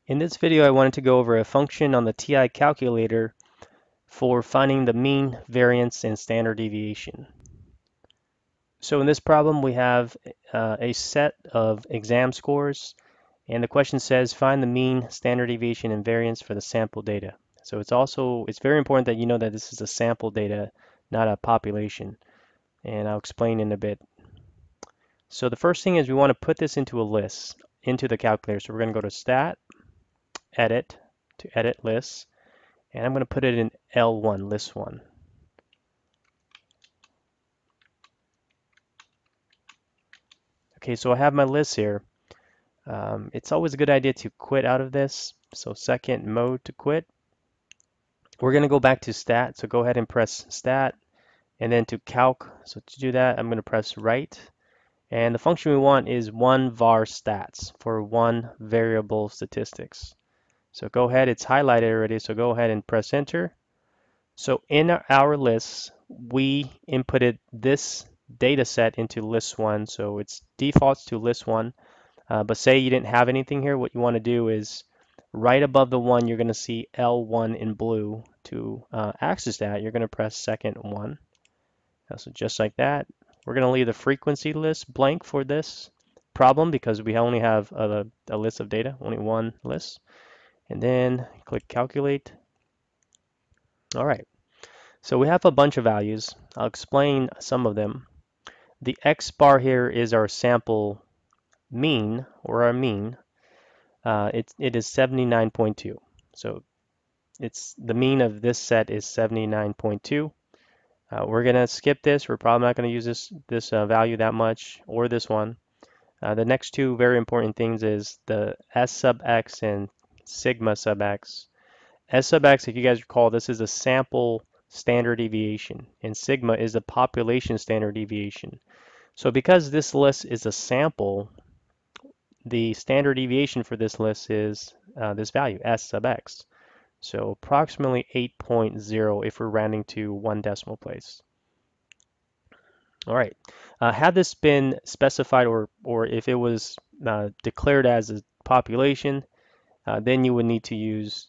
In this video, I wanted to go over a function on the TI calculator for finding the mean, variance, and standard deviation. So in this problem, we have a set of exam scores, and the question says find the mean, standard deviation, and variance for the sample data. So it's very important that you know that this is a sample data, not a population, and I'll explain in a bit. So the first thing is we want to put this into a list, into the calculator. So we're going to go to Stat, Edit, to edit lists. And I'm going to put it in L1, list 1. Okay, so I have my list here. It's always a good idea to quit out of this. So second mode to quit. We're going to go back to stat. So go ahead and press stat and then to calc. So to do that, I'm going to press right. And the function we want is one var stats for one variable statistics. So go ahead, it's highlighted already. So go ahead and press enter. So in our lists, we inputted this data set into list 1, so it's defaults to list 1. But say you didn't have anything here, what you want to do is right above the 1, you're going to see L1 in blue. To access that, you're going to press second 1. So just like that. We're going to leave the frequency list blank for this problem because we only have a list of data, only one list. And then click calculate. All right. So we have a bunch of values. I'll explain some of them. The X bar here is our sample mean, or our mean. It is 79.2. So it's the mean of this set is 79.2. We're gonna skip this. We're probably not gonna use this value that much, or this one. The next two very important things is the S sub X and sigma sub X. S sub X, if you guys recall, this is a sample standard deviation, and sigma is the population standard deviation. So because this list is a sample, the standard deviation for this list is this value, S sub X. So approximately 8.0 if we're rounding to one decimal place. All right. Had this been specified or if it was declared as a population, then you would need to use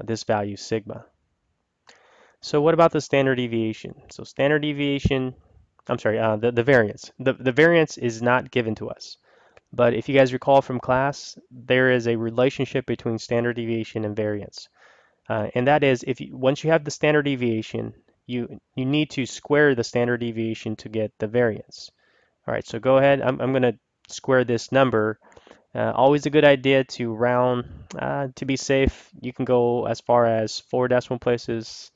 this value sigma. So what about the standard deviation? So standard deviation, I'm sorry, the variance. The variance is not given to us. But if you guys recall from class, there is a relationship between standard deviation and variance. And that is, once you have the standard deviation, you need to square the standard deviation to get the variance. All right, so go ahead. I'm going to square this number. Always a good idea to round. To be safe, you can go as far as 4 decimal places.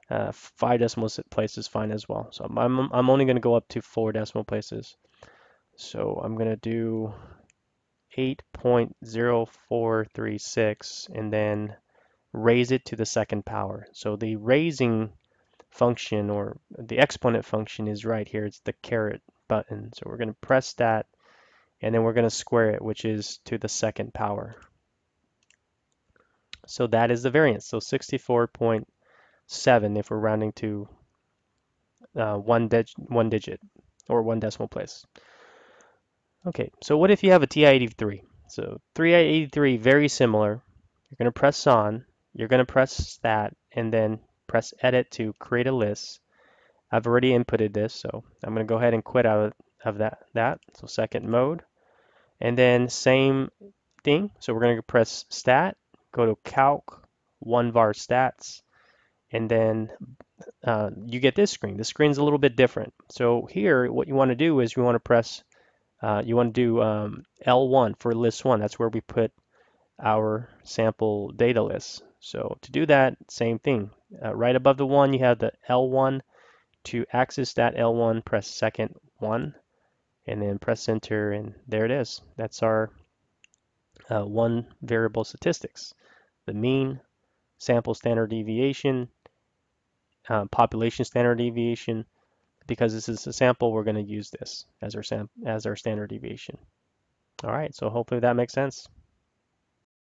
5 decimal places fine as well. So I'm only going to go up to 4 decimal places. So I'm going to do 8.0436 and then raise it to the second power. So the raising function or the exponent function is right here. It's the caret button. So we're going to press that and then we're going to square it, which is to the second power. So that is the variance. So 64.7 if we're rounding to one digit or one decimal place. Okay, so what if you have a TI-83? So TI-83, very similar. You're going to press on, you're going to press stat, and then press edit to create a list. I've already inputted this, so I'm going to go ahead and quit out of that. So second mode. And then same thing. So we're going to press stat, go to calc, one var stats, and then you get this screen. The screen's a little bit different. So here, what you want to do is you want to press, you want to do L1 for list 1. That's where we put our sample data list. So to do that, same thing. Right above the 1, you have the L1. To access that L1, press second 1, and then press enter, and there it is. That's our one variable statistics. The mean, sample standard deviation, population standard deviation. Because this is a sample, we're going to use this as our standard deviation. All right, so hopefully that makes sense.